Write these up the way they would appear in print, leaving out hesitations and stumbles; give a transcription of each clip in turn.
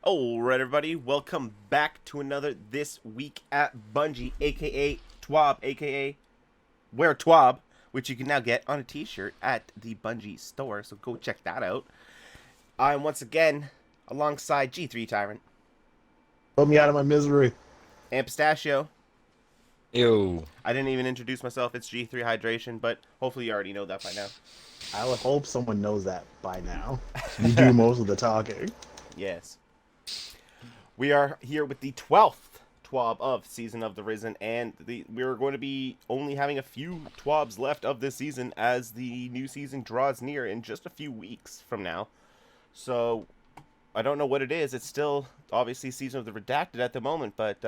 Alright, everybody, welcome back to another This Week at Bungie, aka TWAB, aka Wear TWAB, which you can now get on a t-shirt at the Bungie store, so go check that out. I'm once again alongside G3 Tyrant Put me out of my misery. and Pistachio. Yo. I didn't even introduce myself, it's G3 Hydration, but hopefully you already know that by now. I would hope someone knows that by now. You do most of the talking. Yes. We are here with the 12th TWAB of Season of the Risen, and we're going to be only having a few TWABs left of this season as the new season draws near in just a few weeks from now. So, I don't know what it is. It's still, obviously, Season of the Redacted at the moment, but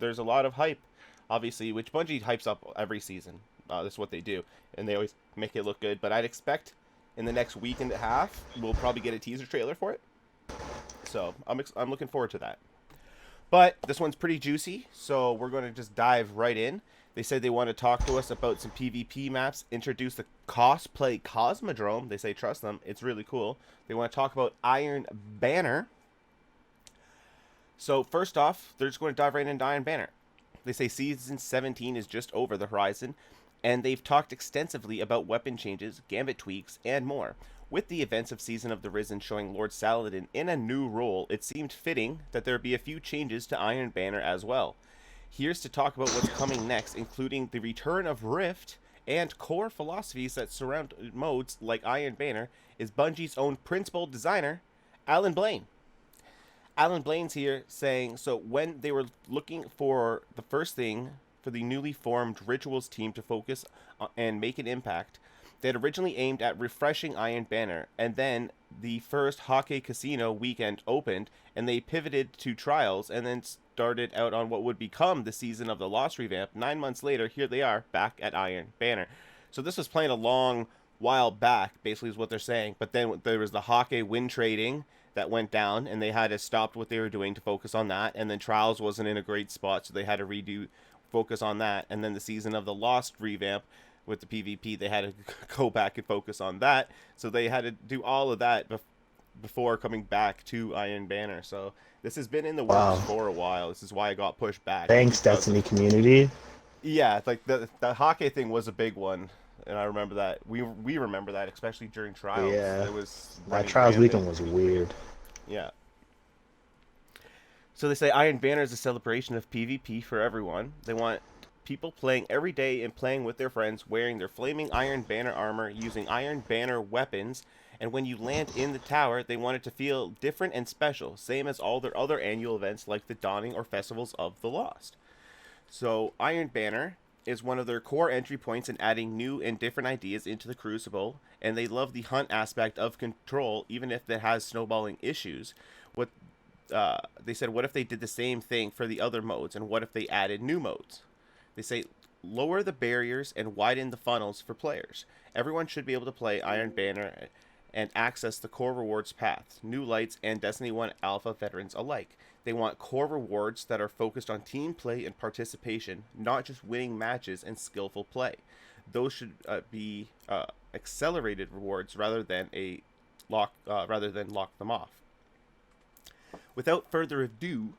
there's a lot of hype, obviously, which Bungie hypes up every season. That's what they do, and they always make it look good. But I'd expect in the next week and a half, we'll probably get a teaser trailer for it. So, I'm looking forward to that. But this one's pretty juicy, so we're going to just dive right in. They said they want to talk to us about some PvP maps, introduce the Cosplay Cosmodrome. They say trust them, it's really cool. They want to talk about Iron Banner. So first off, they're just going to dive right into Iron Banner. They say Season 17 is just over the horizon, and they've talked extensively about weapon changes, Gambit tweaks, and more. With the events of Season of the Risen showing Lord Saladin in a new role, it seemed fitting that there be a few changes to Iron Banner as well. Here's to talk about what's coming next, including the return of Rift and core philosophies that surround modes like Iron Banner, is Bungie's own principal designer, Alan Blaine. Alan Blaine's here saying, so when they were looking for the first thing for the newly formed Rituals team to focus and make an impact, they had originally aimed at refreshing Iron Banner, and then the first Hockey Casino weekend opened, and they pivoted to Trials, and then started out on what would become the Season of the Lost revamp. 9 months later, here they are, back at Iron Banner. So this was planned a long while back, basically is what they're saying, but then there was the Hockey win trading that went down, and they had to stop what they were doing to focus on that, and then Trials wasn't in a great spot, so they had to focus on that, and then the Season of the Lost revamp with the PvP, they had to go back and focus on that. So they had to do all of that before coming back to Iron Banner. So this has been in the works Wow. for a while. This is why it got pushed back. Thanks, Destiny community. Yeah, like the Hockey thing was a big one, and I remember that. We remember that, especially during Trials. Yeah. It was That running Trials rampant. weekend was weird. Yeah. So they say Iron Banner is a celebration of PvP for everyone. They want people playing every day and playing with their friends, wearing their flaming Iron Banner armor, using Iron Banner weapons, and when you land in the tower, they want it to feel different and special, same as all their other annual events like the Dawning or Festivals of the Lost. So Iron Banner is one of their core entry points in adding new and different ideas into the Crucible, and they love the hunt aspect of control, even if it has snowballing issues. What they said, what if they did the same thing for the other modes, and what if they added new modes? They say lower the barriers and widen the funnels for players. Everyone should be able to play Iron Banner and access the core rewards paths, new lights, and Destiny 1 Alpha veterans alike. They want core rewards that are focused on team play and participation, not just winning matches and skillful play. Those should be accelerated rewards rather than lock them off. Without further ado,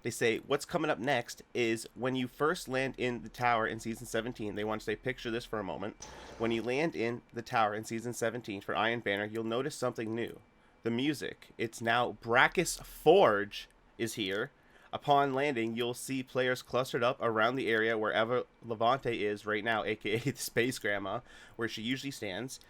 they say what's coming up next is when you first land in the tower in Season 17. They want to say, picture this for a moment. When you land in the tower in Season 17 for Iron Banner, you'll notice something new. The music. It's now Brachus Forge is here. Upon landing, you'll see players clustered up around the area wherever Levante is right now, aka the Space Grandma, where she usually stands.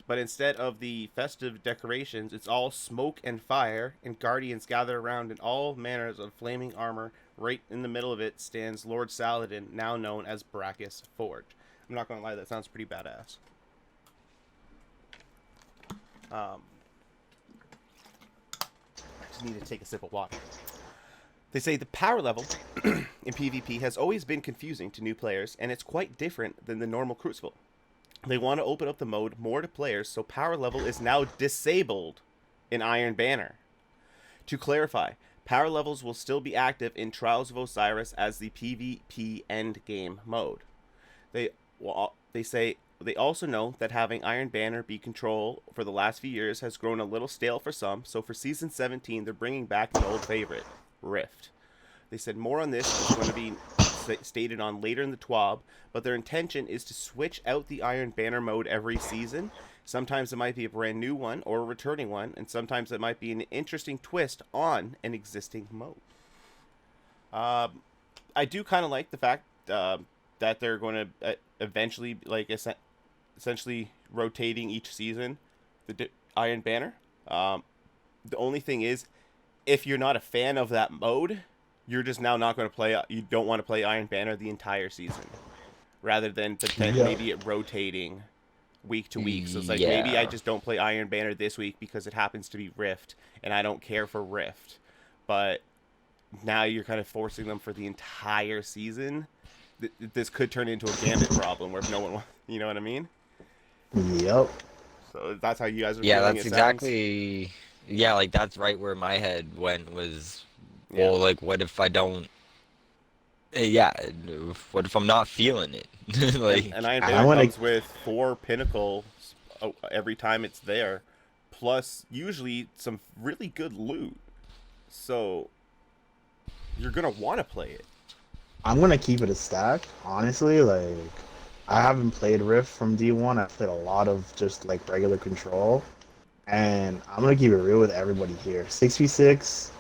But instead of the festive decorations, it's all smoke and fire, and guardians gather around in all manners of flaming armor. Right in the middle of it stands Lord Saladin, now known as Brachus Forge. I'm not gonna lie, that sounds pretty badass. I just need to take a sip of water. They say the power level in PvP has always been confusing to new players, and it's quite different than the normal Crucible. They want to open up the mode more to players, so power level is now disabled in Iron Banner. To clarify, power levels will still be active in Trials of Osiris as the PvP endgame mode. They say They also know that having Iron Banner be control for the last few years has grown a little stale for some, so for Season 17, they're bringing back an old favorite, Rift. They said more on this is going to be stated on later in the TWAB, but their intention is to switch out the Iron Banner mode every season. Sometimes it might be a brand new one or a returning one, and sometimes it might be an interesting twist on an existing mode. I do kind of like the fact that they're going to eventually, like, essentially rotating each season the Iron Banner. The only thing is, if you're not a fan of that mode, you're just now not going to play. You don't want to play Iron Banner the entire season, rather than maybe it rotating week to week. So it's like maybe I just don't play Iron Banner this week because it happens to be Rift, and I don't care for Rift. But now you're kind of forcing them for the entire season. This could turn into a Gambit problem where if no one wants, you know what I mean? Yep. So that's how you guys are Yeah, feeling. that's exactly. Yeah, like that's right where my head went was, well, like what if I don't? Yeah, what if I'm not feeling it? Like, and Iron Banner comes with 4 pinnacles every time it's there, plus usually some really good loot. So you're gonna want to play it. I'm gonna keep it a stack, honestly. Like, I haven't played Rift from D1. I've played a lot of just like regular control, and I'm gonna keep it real with everybody here. 6v6,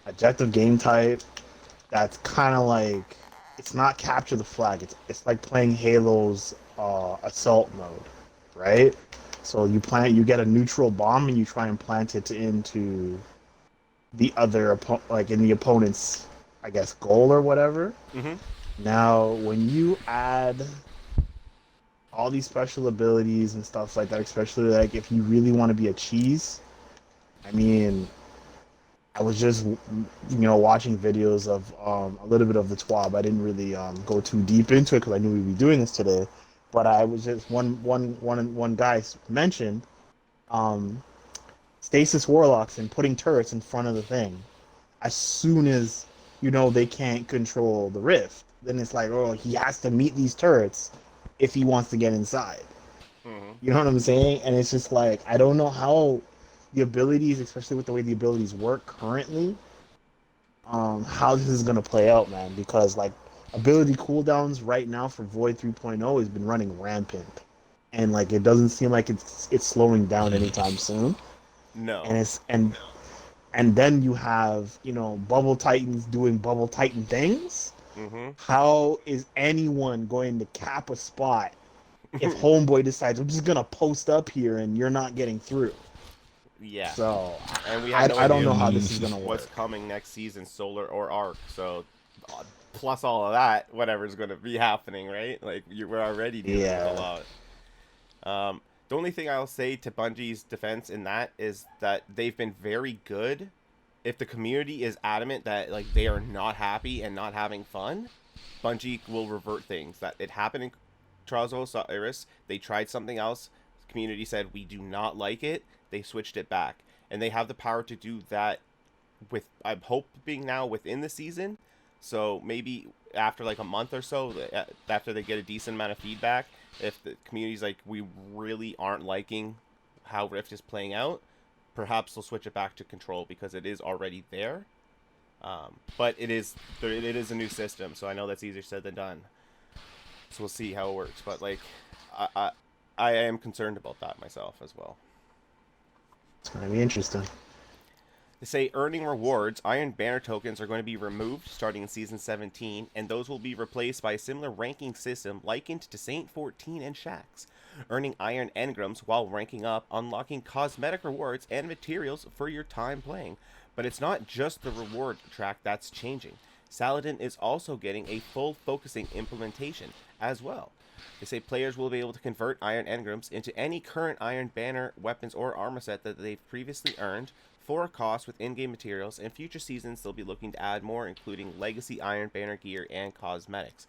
objective game type. That's kind of like, it's not capture the flag. It's like playing Halo's assault mode, right? So you get a neutral bomb and you try and plant it into the other like in the opponent's, I guess, goal or whatever. Mm-hmm. Now, when you add all these special abilities and stuff like that, especially like if you really want to be a cheese, I mean, I was just watching videos of a little bit of the TWAB. I didn't really go too deep into it because I knew we'd be doing this today. But I was just one guy mentioned Stasis Warlocks and putting turrets in front of the thing. As soon as they can't control the rift, then it's like, oh, he has to meet these turrets if he wants to get inside. Mm-hmm. You know what I'm saying? And it's just like, I don't know how the abilities, especially with the way the abilities work currently, how this is gonna play out, man. Because like ability cooldowns right now for Void 3.0 has been running rampant, and like it doesn't seem like it's slowing down anytime soon. No. And then you have Bubble Titans doing Bubble Titan things. Mm-hmm. How is anyone going to cap a spot if Homeboy decides, I'm just gonna post up here and you're not getting through? Yeah. So and we have I don't know how this is gonna work. What's coming next season, Solar or Arc? So plus all of that, whatever's going to be happening, right? Like we're already dealing with a lot. The only thing I'll say to Bungie's defense in that is that they've been very good. If the community is adamant that like they are not happy and not having fun, Bungie will revert things. That it happened in Trials of Osiris. They tried something else. The community said we do not like it. They switched it back, and they have the power to do that. With I'm hoping now within the season. So maybe after like a month or so, after they get a decent amount of feedback, if the community's like, we really aren't liking how Rift is playing out, perhaps they'll switch it back to Control because it is already there. But it is a new system, so I know that's easier said than done. So we'll see how it works. But like, I am concerned about that myself as well. It's going to be interesting. They say earning rewards, Iron Banner tokens are going to be removed starting in Season 17, and those will be replaced by a similar ranking system likened to Saint 14 and Shaxx. Earning Iron Engrams while ranking up, unlocking cosmetic rewards and materials for your time playing. But it's not just the reward track that's changing. Saladin is also getting a full focusing implementation as well. They say players will be able to convert Iron Engrams into any current Iron Banner weapons or armor set that they've previously earned for a cost with in-game materials. In future seasons, they'll be looking to add more, including Legacy Iron Banner gear and cosmetics.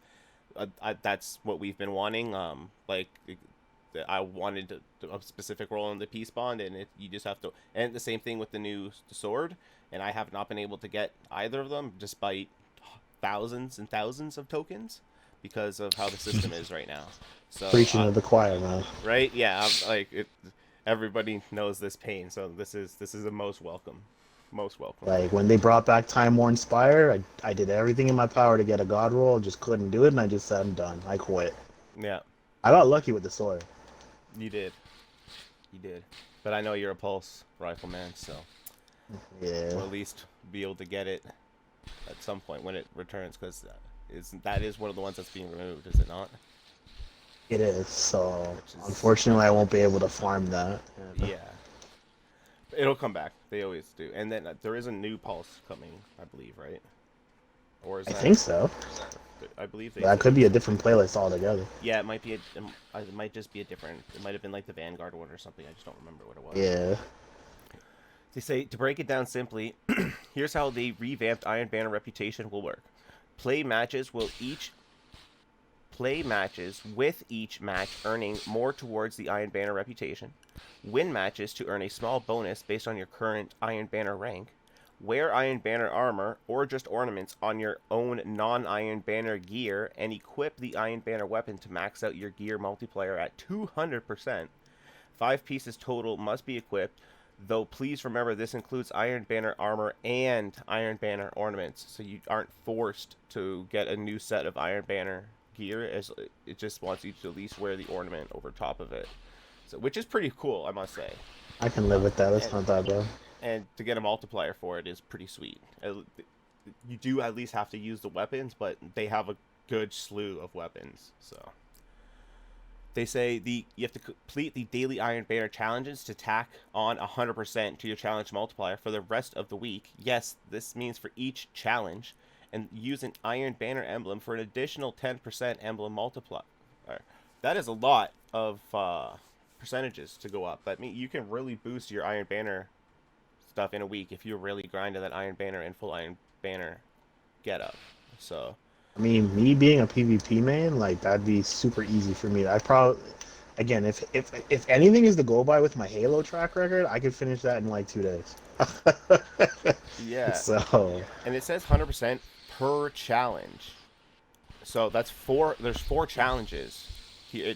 That's what we've been wanting. I wanted a specific role in the Peace Bond, and you just have to... And the same thing with the new sword, and I have not been able to get either of them, despite thousands and thousands of tokens. because of how the system is right now. So Preaching to the choir, man. right, yeah, everybody knows this pain, so this is the most welcome, Like when they brought back Time Worn Spire, I did everything in my power to get a god roll, just couldn't do it, and I just said I'm done. I quit. Yeah, I got lucky with the sword. you did, but I know you're a pulse rifleman, so Yeah. we'll at least be able to get it at some point when it returns, because that is one of the ones that's being removed, is it not? It is. So is- unfortunately, I won't be able to farm that. Yeah. It'll come back. They always do. And then there is a new pulse coming, I believe, right? Or is I that? think so. I believe That could be a different playlist altogether. Yeah, it might be. It might just be a different. It might have been like the Vanguard one or something. I just don't remember what it was. Yeah. They say, to break it down simply, here's how the revamped Iron Banner Reputation will work. Play matches with each match earning more towards the Iron Banner Reputation. Win matches to earn a small bonus based on your current Iron Banner rank. Wear Iron Banner armor or just ornaments on your own non-Iron Banner gear, and equip the Iron Banner weapon to max out your gear multiplier at 200%. 5 pieces total must be equipped, though please remember this includes Iron Banner armor and Iron Banner ornaments, so you aren't forced to get a new set of Iron Banner gear, as it just wants you to at least wear the ornament over top of it. So, which is pretty cool, I must say. I can live with that. That's not that bad. And to get a multiplier for it is pretty sweet. You do at least have to use the weapons, but they have a good slew of weapons. So they say you have to complete the daily Iron Banner challenges to tack on 100% to your challenge multiplier for the rest of the week. Yes, this means for each challenge, and use an Iron Banner emblem for an additional 10% emblem multiplier. That is a lot of percentages to go up. That means you can really boost your Iron Banner stuff in a week if you really grind to that Iron Banner and full Iron Banner get up. So I mean, me being a PvP main, like that'd be super easy for me. I probably, again, if anything is to go by with my Halo track record, I could finish that in like 2 days. yeah. So. And it says 100% per challenge. So that's there's 4 challenges.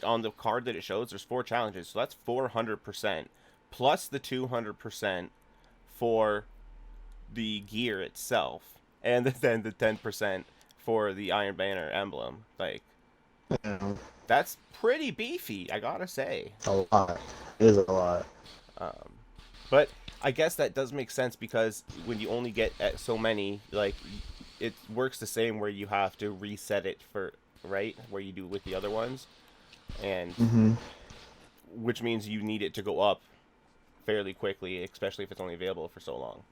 On the card that it shows, there's 4 challenges. So that's 400% plus the 200% for the gear itself, and then the 10% for the Iron Banner emblem. Like, that's pretty beefy, I gotta say. A lot. It is a lot. But I guess that does make sense, because when you only get so many, like, it works the same where you have to reset it for, right, where you do with the other ones, and which means you need it to go up fairly quickly, especially if it's only available for so long.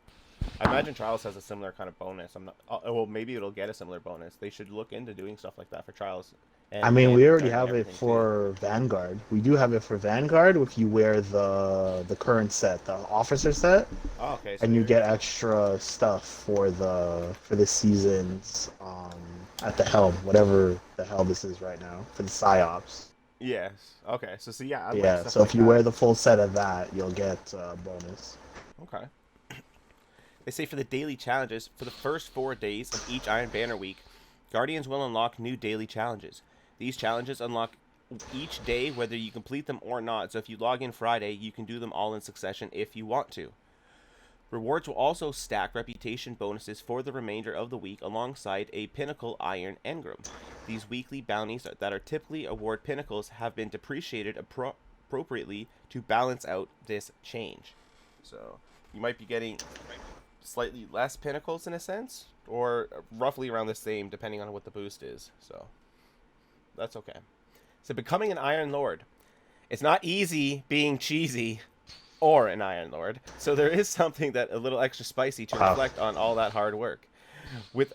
I imagine Trials has a similar kind of bonus. I'm not. Well, maybe it'll get a similar bonus. They should look into doing stuff like that for Trials. I mean, we already have it for Vanguard. We do have it for Vanguard if you wear the current set, the officer set. Oh, okay. So and you get extra stuff for the seasons at the helm, whatever the hell this is right now, for the psyops. Yes. Okay. So see, yeah. Yeah. So if you wear the full set of that, you'll get a bonus. Okay. They say for the daily challenges, for the first 4 days of each Iron Banner week, Guardians will unlock new daily challenges. These challenges unlock each day whether you complete them or not. So if you log in Friday, you can do them all in succession if you want to. Rewards will also stack reputation bonuses for the remainder of the week alongside a Pinnacle Iron Engram. These weekly bounties that are typically award pinnacles have been depreciated appropriately to balance out this change. So you might be getting slightly less pinnacles in a sense, or roughly around the same depending on what the boost is. So that's okay. So becoming an Iron Lord. It's not easy being cheesy or an Iron Lord, so there is something that a little extra spicy to reflect on all that hard work. With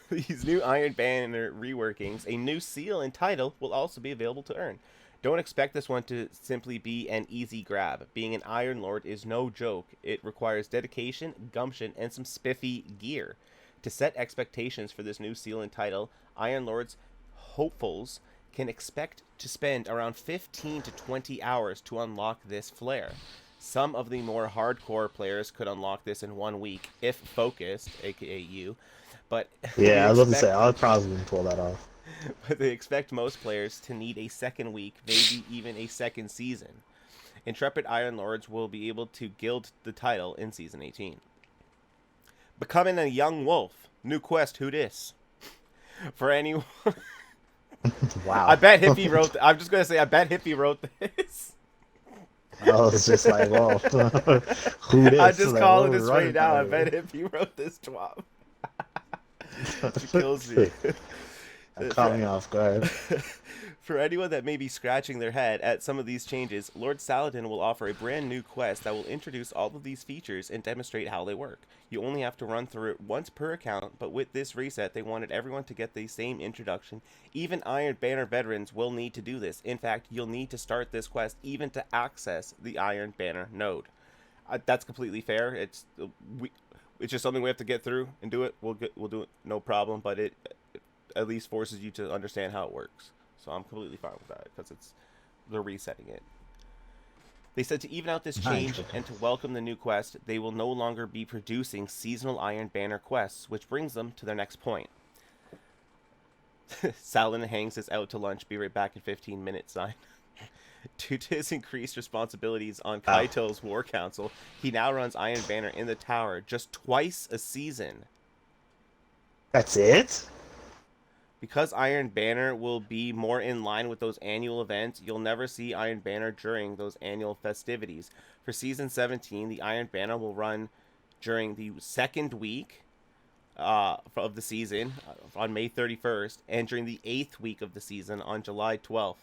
these new Iron Banner reworkings, a new seal and title will also be available to earn. Don't expect this one to simply be an easy grab. Being an Iron Lord is no joke. It requires dedication, gumption, and some spiffy gear. To set expectations for this new seal and title, Iron Lords hopefuls can expect to spend around 15 to 20 hours to unlock this flare. Some of the more hardcore players could unlock this in 1 week, if focused, aka you. But yeah, I was about to say, I'll probably pull that off. but they expect most players to need a second week, maybe even a second season. Intrepid Iron Lords will be able to gild the title in Season 18. Becoming a Young Wolf. New quest, who dis? For anyone... Wow. I bet Hippie wrote... I'm just going to say, I bet Hippie wrote this. I was just like, well, who this? I'm just Like, calling what this we're right now. I running bet Hippie wrote this TWAB. She kills me. That caught me off guard. For anyone that may be scratching their head at some of these changes, Lord Saladin will offer a brand new quest that will introduce all of these features and demonstrate how they work. You only have to run through it once per account, but with this reset, they wanted everyone to get the same introduction. Even Iron Banner veterans will need to do this. In fact, you'll need to start this quest even to access the Iron Banner node. That's completely fair. It's just something we have to get through and do it. We'll do it, no problem. But it at least forces you to understand how it works. So I'm completely fine with that because they're resetting it. They said to even out this change and to welcome the new quest, they will no longer be producing seasonal Iron Banner quests, which brings them to their next point. Saladin hangs his out to lunch, be right back in 15 minutes sign. Due to his increased responsibilities on Kaito's War Council, he now runs Iron Banner in the tower just twice a season. That's it? Because Iron Banner will be more in line with those annual events, you'll never see Iron Banner during those annual festivities. For Season 17, the Iron Banner will run during the second week of the season on May 31st, and during the 8th week of the season on July 12th.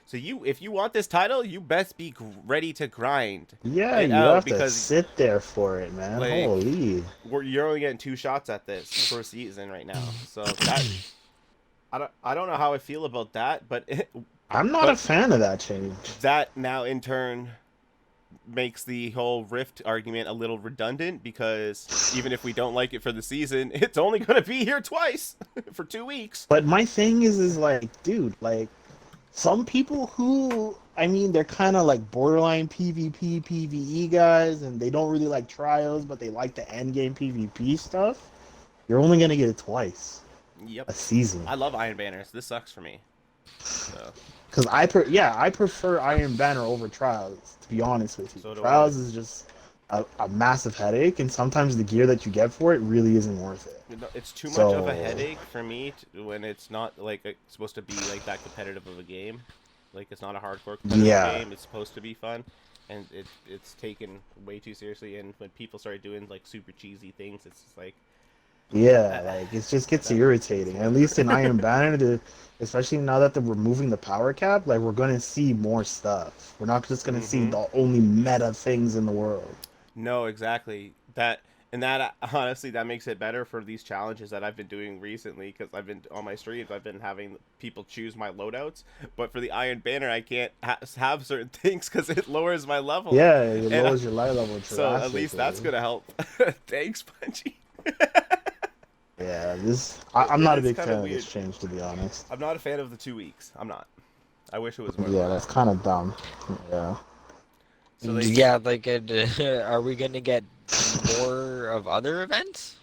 So if you want this title, you best be ready to grind. Yeah, you have to sit there for it, man. Like, holy. You're only getting 2 shots at this per season right now. So that... I don't know how I feel about that, but I'm not a fan of that change. That now in turn makes the whole Rift argument a little redundant because even if we don't like it for the season, it's only going to be here twice for 2 weeks. But my thing is like, dude, like some people who, I mean, they're kind of like borderline PvP, PvE guys, and they don't really like trials, but they like the endgame PvP stuff. You're only going to get it twice. Yep. A season. I love Iron Banners. This sucks for me. So. Because I prefer Iron Banner over Trials, to be honest with you. So Trials is just a massive headache, and sometimes the gear that you get for it really isn't worth it. It's too much of a headache for me when it's not like it's supposed to be like that competitive of a game. Like it's not a hardcore competitive game. It's supposed to be fun, and it's taken way too seriously. And when people start doing like super cheesy things, it's just like. Yeah, like it just gets irritating. At least in Iron Banner, especially now that they're removing the power cap, like we're gonna see more stuff. We're not just gonna see the only meta things in the world. No, exactly. That honestly that makes it better for these challenges that I've been doing recently because I've been on my streams. I've been having people choose my loadouts, but for the Iron Banner, I can't have certain things because it lowers my level. Yeah, it lowers your life level. So at least that's gonna help. Thanks, Punchy. Yeah, I'm not a big fan of this change, to be honest. I'm not a fan of the 2 weeks. I'm not. I wish it was more. Yeah, that's kind of dumb. Yeah. So yeah, like, are we gonna get more of other events?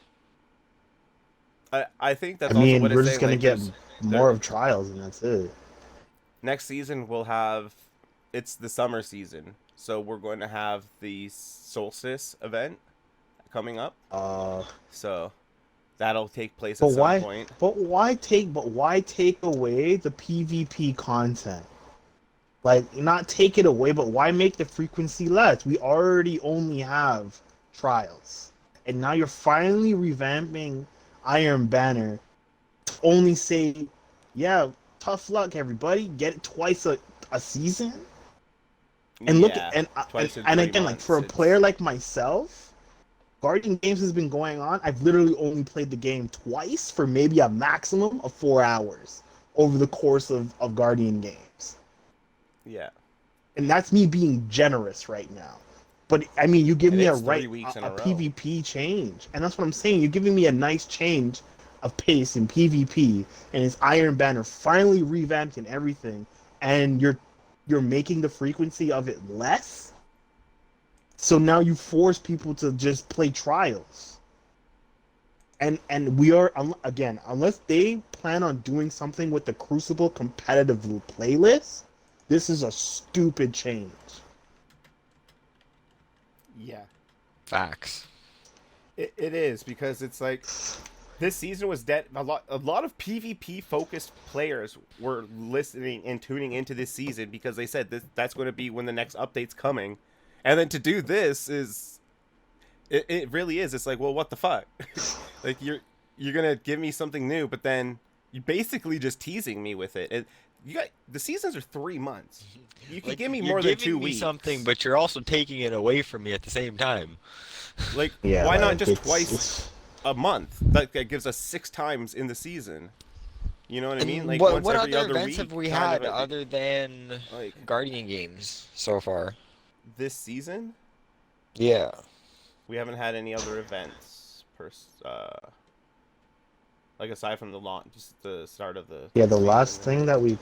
I think that's. I mean, also what we're it's just saying, gonna like, get more of trials, and that's it. Next season we'll have. It's the summer season, so we're going to have the Solstice Event coming up. So. That'll take place at some point. But why take away the PvP content? Like, not take it away, but why make the frequency less? We already only have trials. And now you're finally revamping Iron Banner to only say, yeah, tough luck, everybody. Get it twice a season? And look, and again, like, for a player like myself, Guardian Games has been going on. I've literally only played the game twice for maybe a maximum of 4 hours over the course of Guardian Games. Yeah. And that's me being generous right now. But, I mean, you give me a PvP change. And that's what I'm saying. You're giving me a nice change of pace in PvP. And it's Iron Banner finally revamped and everything. And you're making the frequency of it less? So now you force people to just play trials. And we are again, unless they plan on doing something with the Crucible competitive playlist, this is a stupid change. Yeah, Facts. it is because it's like this season was dead. A lot of PvP focused players were listening and tuning into this season because they said that's going to be when the next update's coming, and then to do this is it really is. It's like, well, what the fuck? Like you're gonna give me something new, but then you basically just teasing me with it. And you got the seasons are 3 months. You can Like give me you're more than giving 2 weeks. me something, but you're also taking it away from me at the same time. Like, Yeah, why not like just twice a month? That gives us 6 times in the season. You know what I mean? And Like once what every other other events week, have we kind of had other than like Guardian games so far? this season. Yeah. We haven't had any other events like aside from the launch, just the start of the yeah, the season. last thing that we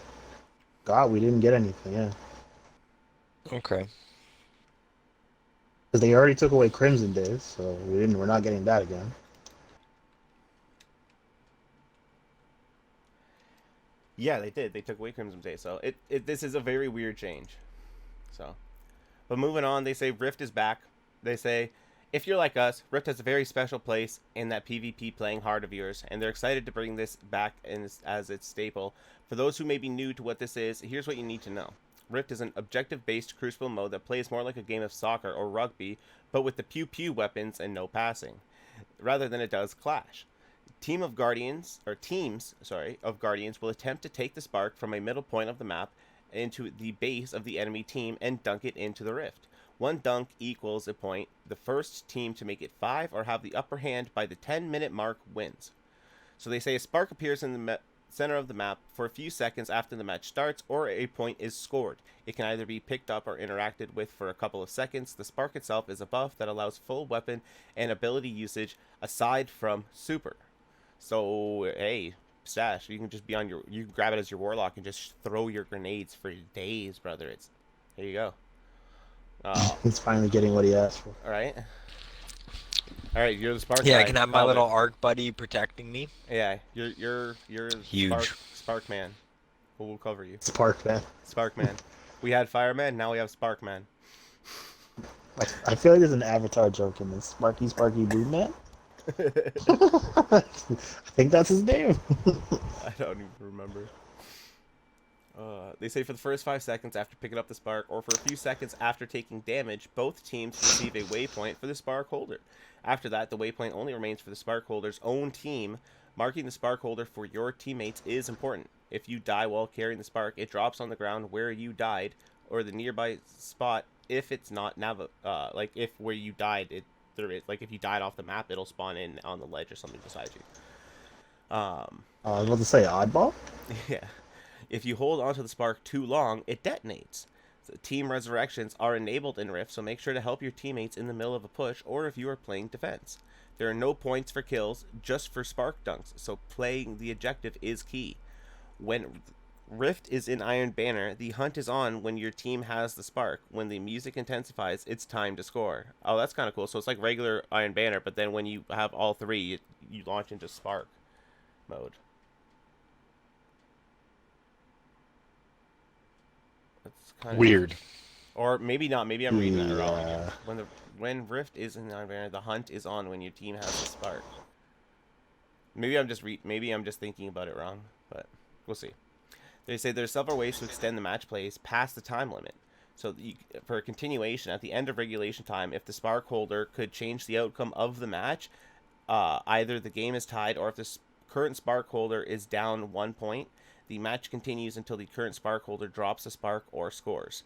got, we didn't get anything. Yeah, Okay. because they already took away Crimson Days, so we're not getting that again. Yeah, they did. They took away Crimson Day, so this is a very weird change. So, but moving on, they say Rift is back. They say, if you're like us, Rift has a very special place in that PvP playing heart of yours, and they're excited to bring this back as its staple. For those who may be new to what this is, here's what you need to know. Rift is an objective-based Crucible mode that plays more like a game of soccer or rugby, but with the pew-pew weapons and no passing, rather than it does Clash. Teams of Guardians will attempt to take the spark from a middle point of the map into the base of the enemy team and dunk it into the rift. One dunk equals a point. The first team to make it 5 or have the upper hand by the 10-minute mark wins. So they say a spark appears in the center of the map for a few seconds after the match starts, or a point is scored. It can either be picked up or interacted with for a couple of seconds. The spark itself is a buff that allows full weapon and ability usage aside from super. So, hey, Stash, you can just you can grab it as your Warlock and just throw your grenades for days, brother. Here you go. He's finally getting what he asked for. Alright. Alright, you're the Spark Yeah, guy. I can have my Called little it. arc buddy protecting me. Yeah, you're Huge. Spark Man. We'll cover you. Spark, man. Spark Man. We had Fireman, now we have Spark Man. I feel like there's an Avatar joke in this. Sparky, Sparky, Blue Man. I think that's his name. I don't even remember. They say for the first 5 seconds after picking up the spark, or for a few seconds after taking damage, both teams receive a waypoint for the spark holder. After that, the waypoint only remains for the spark holder's own team. Marking the spark holder for your teammates is important. If you die while carrying the spark, it drops on the ground where you died, or the nearby spot if it's not like if where you died there is, like if you died off the map, it'll spawn in on the ledge or something beside you. I was about to say oddball. Yeah. If you hold onto the spark too long, it detonates. So team resurrections are enabled in Rift, so make sure to help your teammates in the middle of a push or if you are playing defense. There are no points for kills, just for spark dunks, so playing the objective is key. When Rift is in Iron Banner, the hunt is on when your team has the spark. When the music intensifies, it's time to score. Oh, that's kind of cool. So it's like regular Iron Banner, but then when you have all three, you launch into spark mode. That's kind of Weird. Or maybe not. Maybe I'm reading that wrong. Yeah. When Rift is in Iron Banner, the hunt is on when your team has the spark. Maybe I'm just thinking about it wrong, but we'll see. They say there's several ways to extend the match plays past the time limit. So for a continuation, at the end of regulation time, if the spark holder could change the outcome of the match, either the game is tied or if the current spark holder is down 1 point, the match continues until the current spark holder drops a spark or scores.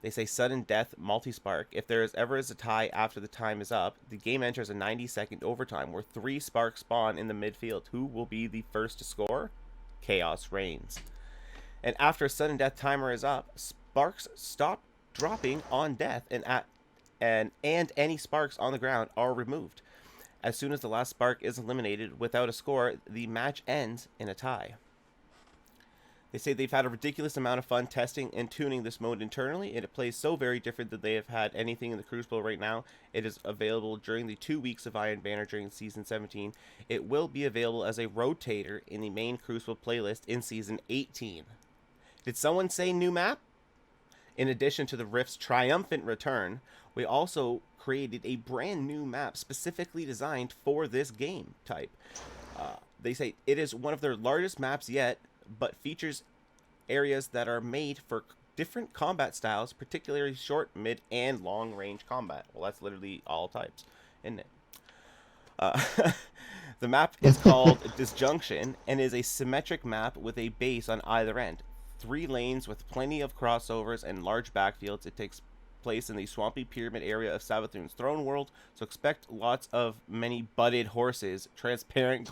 They say sudden death multi-spark. If there is ever a tie after the time is up, the game enters a 90-second overtime where 3 sparks spawn in the midfield. Who will be the first to score? Chaos reigns. And after a sudden death timer is up, sparks stop dropping on death, and any sparks on the ground are removed. As soon as the last spark is eliminated without a score, the match ends in a tie. They say they've had a ridiculous amount of fun testing and tuning this mode internally, and it plays so very different that they have had anything in the Crucible right now. It is available during the 2 weeks of Iron Banner during Season 17. It will be available as a rotator in the main Crucible playlist in Season 18. Did someone say new map? In addition to the Rift's triumphant return, we also created a brand new map specifically designed for this game type. They say it is one of their largest maps yet, but features areas that are made for different combat styles, particularly short, mid, and long range combat. Well, that's literally all types, isn't it? The map is called Disjunction and is a symmetric map with a base on either end. 3 lanes with plenty of crossovers and large backfields. It takes place in the swampy pyramid area of Savathun's throne world, so expect lots of many butted horses, transparent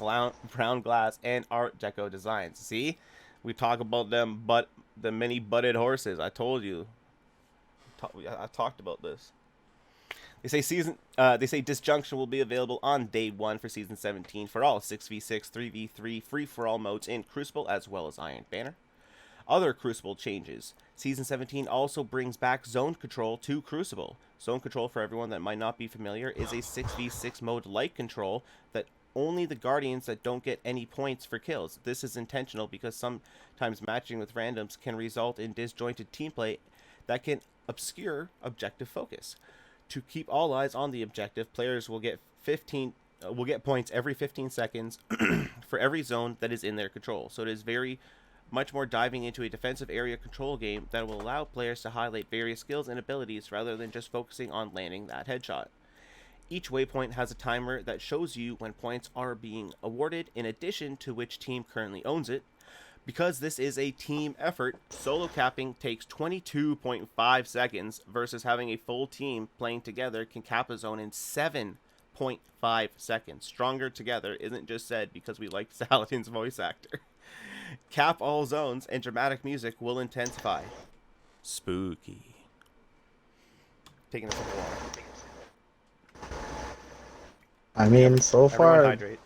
brown glass, and Art Deco designs. See? We talk about the many butted horses. I told you. I talked about this. They say Disjunction will be available on day 1 for Season 17 for all 6v6, 3v3 free-for-all modes in Crucible as well as Iron Banner. Other Crucible changes. Season 17 also brings back Zone Control to Crucible. Zone Control, for everyone that might not be familiar, is a 6v6 mode like control that only the Guardians that don't get any points for kills. This is intentional because sometimes matching with randoms can result in disjointed team play that can obscure objective focus. To keep all eyes on the objective, players will get points every 15 seconds for every zone that is in their control. So it is very much more diving into a defensive area control game that will allow players to highlight various skills and abilities rather than just focusing on landing that headshot. Each waypoint has a timer that shows you when points are being awarded, in addition to which team currently owns it. Because this is a team effort, solo capping takes 22.5 seconds versus having a full team playing together can cap a zone in 7.5 seconds. Stronger together isn't just said because we like Saladin's voice actor. Cap all zones and dramatic music will intensify. Spooky. Taking a sip of water. I mean, so far, hydrate.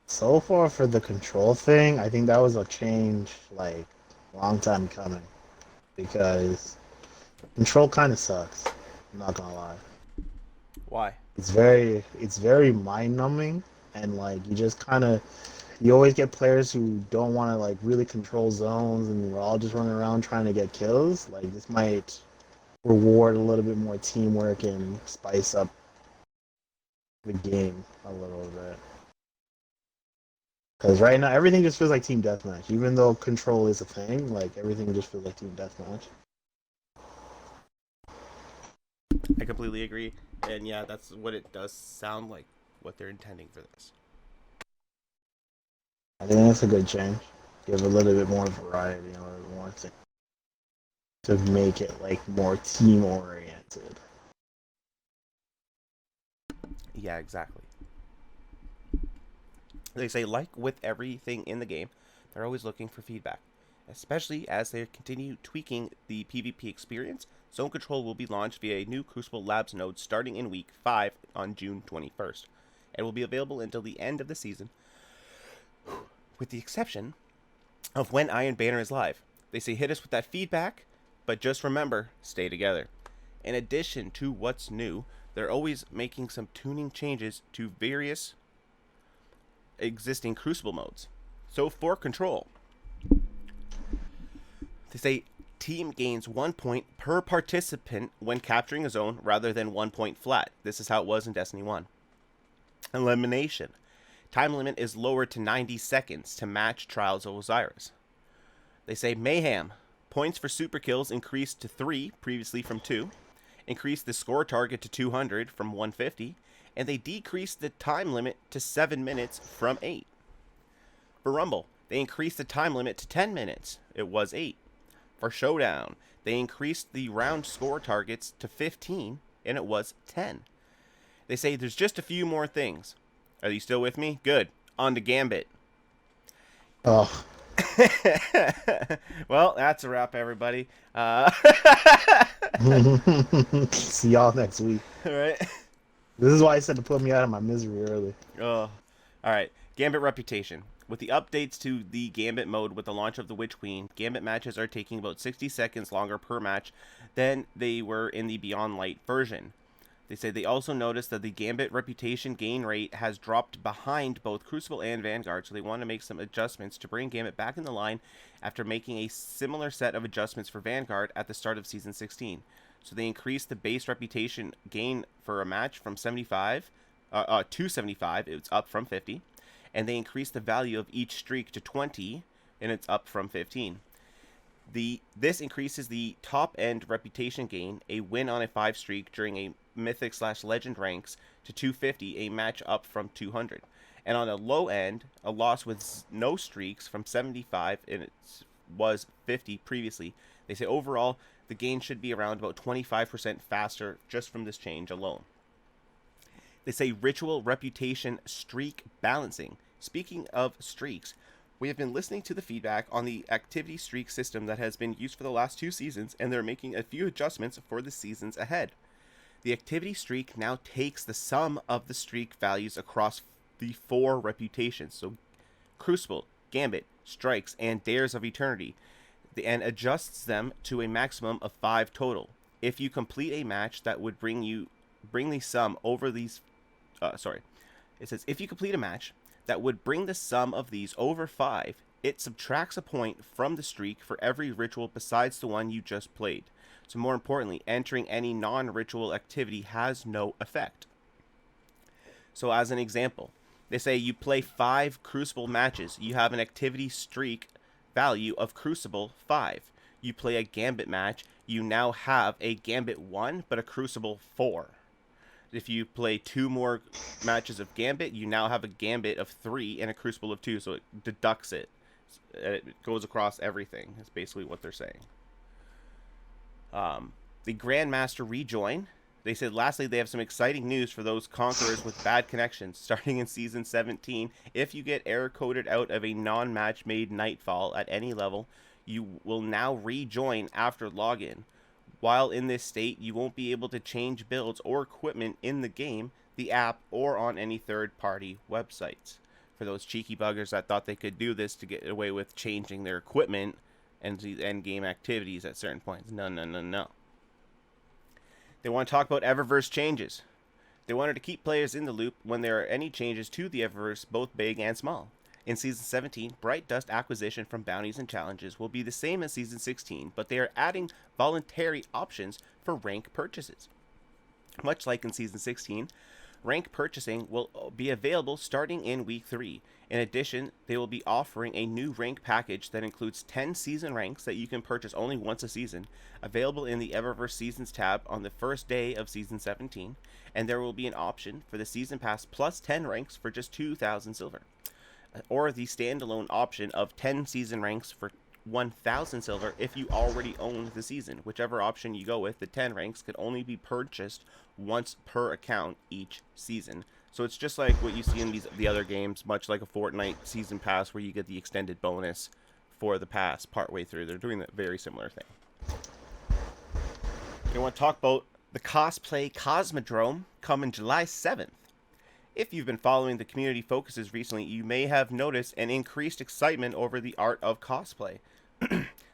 so far for the control thing, I think that was a change like long time coming, because control kind of sucks. I'm not gonna lie. Why? It's very mind numbing, and like you always get players who don't want to like really control zones, and we're all just running around trying to get kills. Like, this might reward a little bit more teamwork and spice up the game a little bit. Because right now everything just feels like team deathmatch, even though control is a thing. Like, everything just feels like team deathmatch. I completely agree, and yeah, that's what it does sound like. What they're intending for this. I think that's a good change. Give a little bit more variety, a little bit more to make it like more team oriented. Yeah, exactly. They say, like with everything in the game, they're always looking for feedback, especially as they continue tweaking the PvP experience. Zone Control will be launched via a new Crucible Labs node starting in week 5 on June 21st. It will be available until the end of the season, with the exception of when Iron Banner is live. They say hit us with that feedback, but just remember, stay together. In addition to what's new, they're always making some tuning changes to various existing Crucible modes. So for control, they say team gains 1 point per participant when capturing a zone rather than 1 point flat. This is how it was in Destiny 1. Elimination. Time limit is lowered to 90 seconds to match Trials of Osiris. They say Mayhem. Points for super kills increased to 3, previously from 2. Increased the score target to 200 from 150. And they decreased the time limit to 7 minutes from 8. For Rumble, they increased the time limit to 10 minutes. It was 8. For Showdown, they increased the round score targets to 15, and it was 10. They say there's just a few more things. Are you still with me? Good. On to Gambit. Oh. Well, that's a wrap, everybody. See y'all next week. All right. This is why I said to put me out of my misery early. Oh. All right. Gambit Reputation. With the updates to the Gambit mode with the launch of the Witch Queen, Gambit matches are taking about 60 seconds longer per match than they were in the Beyond Light version. They say they also noticed that the Gambit reputation gain rate has dropped behind both Crucible and Vanguard, so they want to make some adjustments to bring Gambit back in the line after making a similar set of adjustments for Vanguard at the start of Season 16. So they increased the base reputation gain for a match from 75 to 75, it's up from 50, and they increased the value of each streak to 20, and it's up from 15. This increases the top end reputation gain, a win on a 5 streak during a mythic/legend ranks, to 250, a match up from 200. And on a low end, a loss with no streaks from 75, and it was 50 previously. They say overall, the gain should be around about 25% faster just from this change alone. They say ritual reputation streak balancing. Speaking of streaks, we have been listening to the feedback on the activity streak system that has been used for the last 2 seasons, and they're making a few adjustments for the seasons ahead. The activity streak now takes the sum of the streak values across the 4 reputations, so Crucible, Gambit, Strikes, and Dares of Eternity, and adjusts them to a maximum of 5 total. If you complete a match that would bring the sum over these, it says if you complete a match that would bring the sum of these over 5, it subtracts a point from the streak for every ritual besides the one you just played. So more importantly, entering any non-ritual activity has no effect. So as an example, they say you play 5 Crucible matches, you have an activity streak value of Crucible 5. You play a Gambit match, you now have a Gambit 1 but a Crucible 4. If you play 2 more matches of Gambit, you now have a Gambit of 3 and a Crucible of 2, so it deducts it. It goes across everything. That's basically what they're saying. The Grandmaster rejoin. They said lastly they have some exciting news for those conquerors with bad connections. Starting in Season 17, if you get error-coded out of a non-match made Nightfall at any level, you will now rejoin after login. While in this state, you won't be able to change builds or equipment in the game, the app, or on any third-party websites. For those cheeky buggers that thought they could do this to get away with changing their equipment and the end-game activities at certain points. No. They want to talk about Eververse changes. They wanted to keep players in the loop when there are any changes to the Eververse, both big and small. In Season 17, Bright Dust acquisition from bounties and challenges will be the same as Season 16, but they are adding voluntary options for rank purchases. Much like in Season 16, rank purchasing will be available starting in Week 3. In addition, they will be offering a new rank package that includes 10 season ranks that you can purchase only once a season, available in the Eververse Seasons tab on the first day of Season 17, and there will be an option for the Season Pass plus 10 ranks for just 2,000 silver, or the standalone option of 10 season ranks for 1,000 silver if you already own the season. Whichever option you go with, the 10 ranks could only be purchased once per account each season. So it's just like what you see in the other games, much like a Fortnite season pass where you get the extended bonus for the pass partway through. They're doing that very similar thing. You want to talk about the Cosplay Cosmodrome coming July 7th. If you've been following the community focuses recently, you may have noticed an increased excitement over the art of cosplay.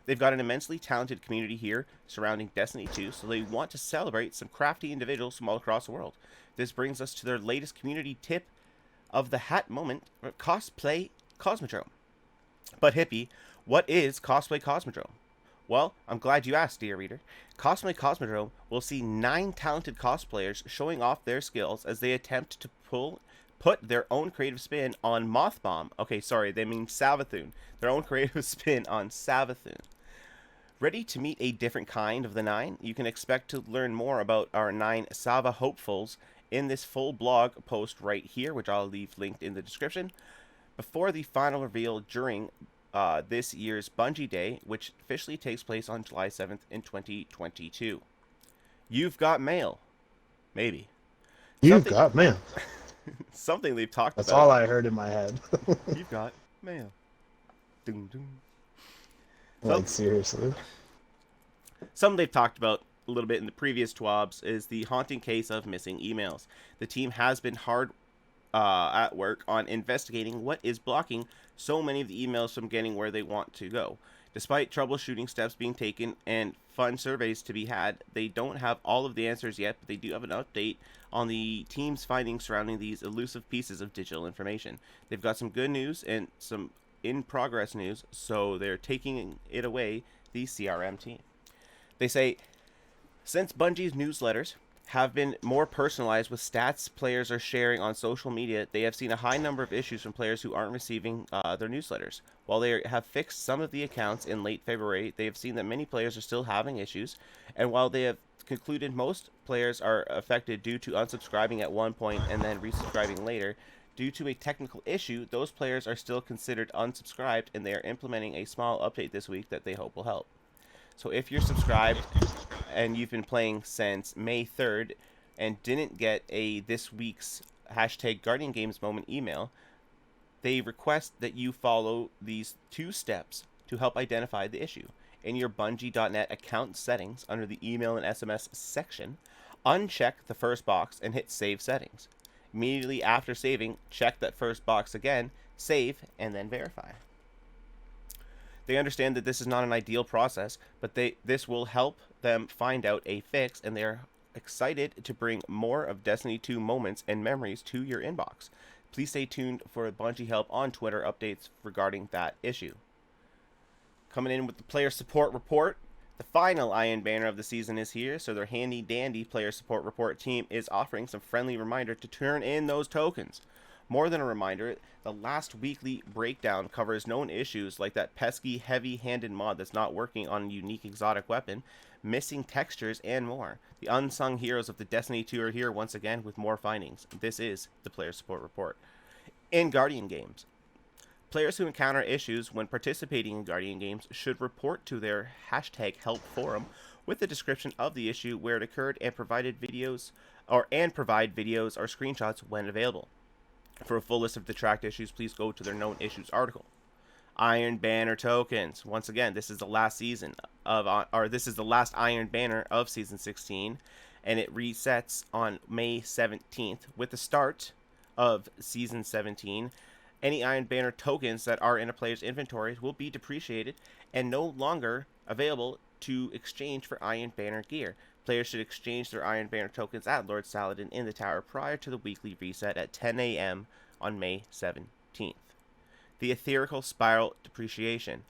They've got an immensely talented community here surrounding Destiny 2, so they want to celebrate some crafty individuals from all across the world. This brings us to their latest community tip of the hat moment, Cosplay Cosmodrome. But Hippie, what is Cosplay Cosmodrome? Well, I'm glad you asked, dear reader. Cosplay Cosmodrome will see 9 talented cosplayers showing off their skills as they attempt to put their own creative spin on Mothbomb. Okay, sorry, they mean Savathun. Their own creative spin on Savathun. Ready to meet a different kind of the 9? You can expect to learn more about our 9 Sava hopefuls in this full blog post right here, which I'll leave linked in the description, before the final reveal during this year's Bungie Day, which officially takes place on July 7th in 2022. You've got mail. Maybe. You've got mail. Something they've talked That's about. all I heard in my head. You've got mail. Doom, doom. Like, seriously. Something they've talked about a little bit in the previous TWABs is the haunting case of missing emails. The team has been hard at work on investigating what is blocking so many of the emails from getting where they want to go. Despite troubleshooting steps being taken and fun surveys to be had, they don't have all of the answers yet, but they do have an update on the team's findings surrounding these elusive pieces of digital information. They've got some good news and some in-progress news, so they're taking it away, the CRM team. They say, since Bungie's newsletters have been more personalized with stats players are sharing on social media, they have seen a high number of issues from players who aren't receiving their newsletters. While they have fixed some of the accounts in late February, they have seen that many players are still having issues, and while they have concluded most players are affected due to unsubscribing at one point and then resubscribing later, due to a technical issue, those players are still considered unsubscribed, and they are implementing a small update this week that they hope will help. So if you're subscribed and you've been playing since May 3rd and didn't get a this week's hashtag Guardian Games moment email, they request that you follow these 2 steps to help identify the issue. In your Bungie.net account settings, under the email and SMS section, uncheck the first box and hit Save Settings. Immediately after saving, check that first box again, save, and then verify. They understand that this is not an ideal process, but this will help them find out a fix, and they're excited to bring more of Destiny 2 moments and memories to your inbox. Please stay tuned for Bungie help on Twitter updates regarding that issue. Coming in with the player support report, the final Iron Banner of the season is here, so their handy dandy player support report team is offering some friendly reminder to turn in those tokens. More than a reminder, the last weekly breakdown covers known issues like that pesky heavy-handed mod that's not working on a unique exotic weapon, missing textures, and more. The unsung heroes of the Destiny 2 are here once again with more findings. This is the Player Support Report. In Guardian Games, players who encounter issues when participating in Guardian Games should report to their hashtag help forum with a description of the issue, where it occurred, and provide videos or screenshots when available. For a full list of the tracked issues, please go to their known issues article. Iron Banner tokens. Once again, this is the last Iron Banner of Season 16, and it resets on May 17th. With the start of Season 17, any Iron Banner tokens that are in a player's inventory will be depreciated and no longer available to exchange for Iron Banner gear. Players should exchange their Iron Banner tokens at Lord Saladin in the tower prior to the weekly reset at 10 a.m. on May 17th. The Ethereal Spiral depreciation.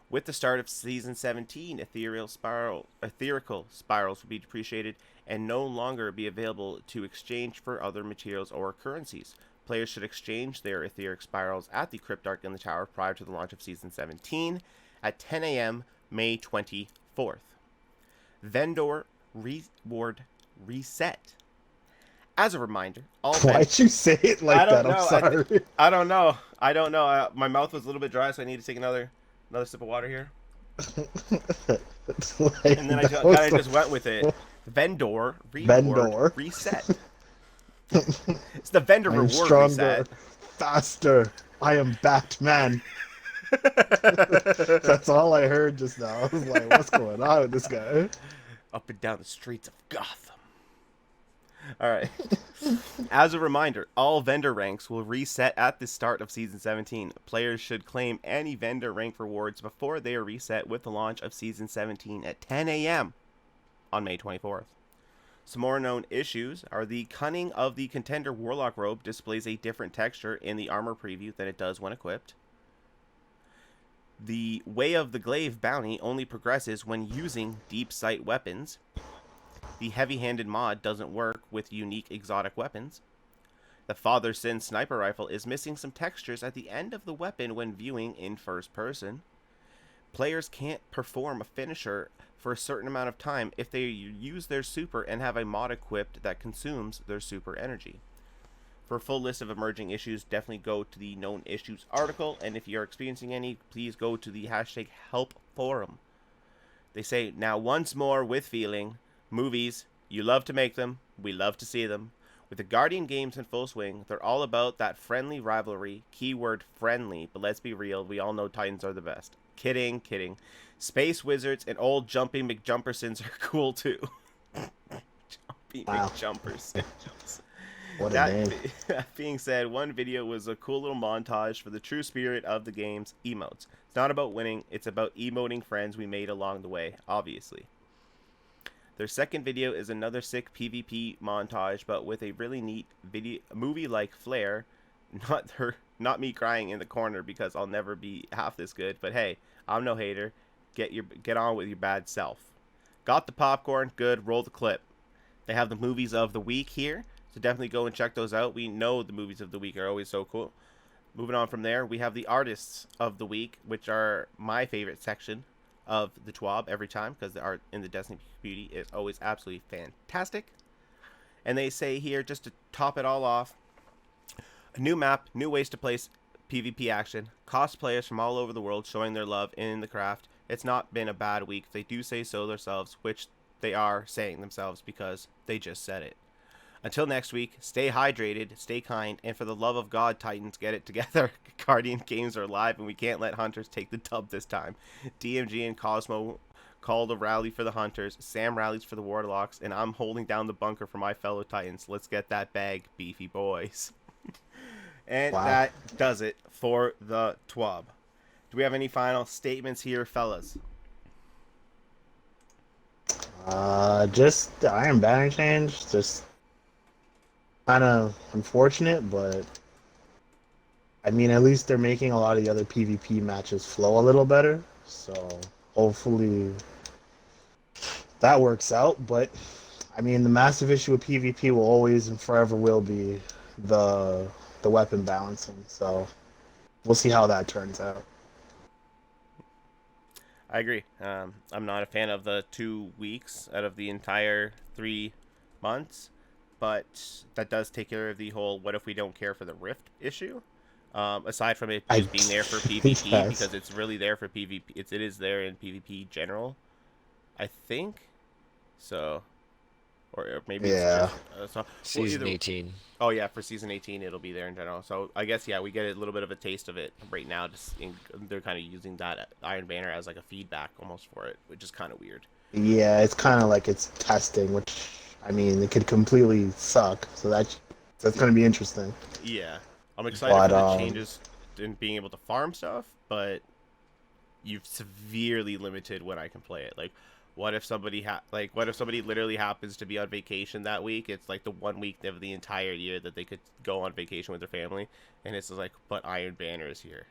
With the start of Season 17, ethereal spirals will be depreciated and no longer be available to exchange for other materials or currencies. Players should exchange their etheric spirals at the Cryptarch in the tower prior to the launch of Season 17 at 10 a.m. May 24th. Vendor Reward Reset. As a reminder, Why'd you say it like that? I'm sorry. I don't know. My mouth was a little bit dry, so I need to take another sip of water here. And then I just went with it. Vendor Reward Reset. It's the vendor reward stronger, reset. Faster. I am Batman. That's all I heard just now. I was like, what's going on with this guy? Up and down the streets of Gotham. Alright. As a reminder, all vendor ranks will reset at the start of Season 17. Players should claim any vendor rank rewards before they are reset with the launch of Season 17 at 10 a.m. on May 24th. Some more known issues are the Cunning of the Contender Warlock robe displays a different texture in the armor preview than it does when equipped. The Way of the Glaive bounty only progresses when using deep sight weapons. The heavy-handed mod doesn't work with unique exotic weapons. The Father Sin sniper rifle is missing some textures at the end of the weapon when viewing in first person. Players can't perform a finisher for a certain amount of time if they use their super and have a mod equipped that consumes their super energy. For a full list of emerging issues, definitely go to the known issues article, and if you're experiencing any, please go to the hashtag help forum. They say, now once more with feeling, movies, you love to make them, we love to see them. With the Guardian Games in full swing, they're all about that friendly rivalry, keyword friendly, but let's be real, we all know Titans are the best. Kidding. Space Wizards and old Jumping McJumpersons are cool too. Jumping McJumpersons. What a That name. being said, one video was a cool little montage for the true spirit of the game's emotes. It's not about winning, it's about emoting friends we made along the way, obviously. Their second video is another sick PvP montage, but with a really neat movie-like flair. Not me crying in the corner because I'll never be half this good, but hey, I'm no hater. Get on with your bad self. Got the popcorn, good, roll the clip. They have the movies of the week here, so definitely go and check those out. We know the movies of the week are always so cool. Moving on from there, we have the artists of the week, which are my favorite section of the TWAB every time, because the art in the Destiny community is always absolutely fantastic. And they say here, just to top it all off, a new map, new ways to place PvP action, cosplayers from all over the world showing their love in the craft. It's not been a bad week. They do say so themselves, which they are saying themselves because they just said it. Until next week, stay hydrated, stay kind, and for the love of God, Titans, get it together. Guardian games are live, and we can't let Hunters take the dub this time. DMG and Cosmo called a rally for the Hunters, Sam rallies for the Warlocks, and I'm holding down the bunker for my fellow Titans. Let's get that bag, beefy boys. And Wow. that does it for the TWAB. Do we have any final statements here, fellas? Just the Iron Banner change, just kind of unfortunate, but I mean, at least they're making a lot of the other PvP matches flow a little better, so hopefully that works out. But I mean, the massive issue with PvP will always and forever will be the weapon balancing, so we'll see how that turns out. I agree. I'm not a fan of the 2 weeks out of the entire 3 months, but that does take care of the whole what if we don't care for the Rift issue. Aside from it just being there for PvP, Yes. because it's really there for PvP. It is there in PvP general, I think. So, or maybe Yeah. it's just Season 18. Oh yeah, for season 18 it'll be there in general. So I guess yeah, we get a little bit of a taste of it right now. They're kind of using that Iron Banner as like a feedback almost for it, which is kind of weird. Yeah, it's kind of like it's testing, which I mean, it could completely suck. So that's going to be interesting. Yeah, I'm excited But, for the changes in being able to farm stuff, but you've severely limited when I can play it. Like, what if somebody literally happens to be on vacation that week? It's like the 1 week of the entire year that they could go on vacation with their family, and it's just like, but Iron Banner is here.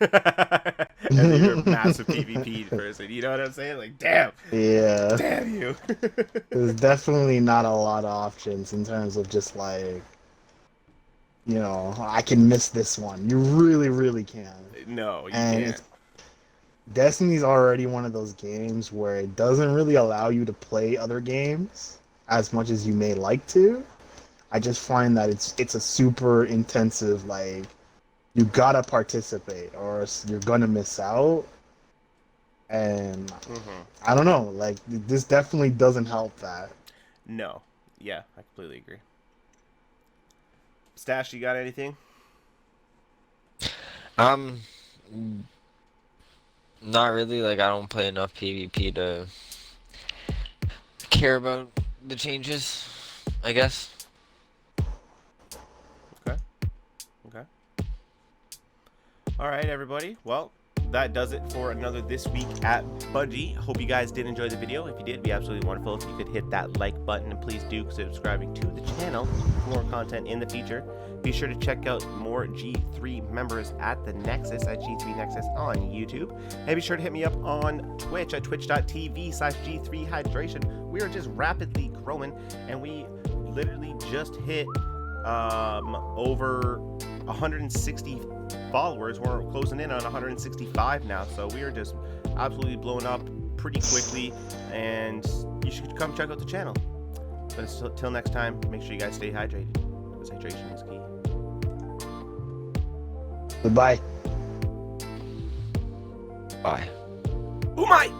And you're a massive PvP person, you know what I'm saying? Like, damn, Yeah, damn you. there's definitely not a lot of options in terms of just like, you know, I can miss this one. You really, really can. No, you And can't. Destiny's already one of those games where it doesn't really allow you to play other games as much as you may like to. I just find that it's a super intensive, like, you gotta participate or you're gonna miss out. And I don't know, like, this definitely doesn't help that. No, yeah, I completely agree. Stash, you got anything? Not really. Like, I don't play enough PvP to care about the changes, I guess. Okay. All right, everybody. Well, that does it for another This Week at Bungie. Hope you guys did enjoy the video. If you did, it'd be absolutely wonderful if you could hit that like button, and please do consider subscribing to the channel for more content in the future. Be sure to check out more G3 members at the Nexus at G3 Nexus on YouTube. And be sure to hit me up on Twitch at twitch.tv/G3 Hydration. We are just rapidly growing, and we literally just hit over 160 followers. We're closing in on 165 now, so we are just absolutely blowing up pretty quickly, and you should come check out the channel. But until next time, make sure you guys stay hydrated, because hydration is key. Goodbye. Bye. Oh my!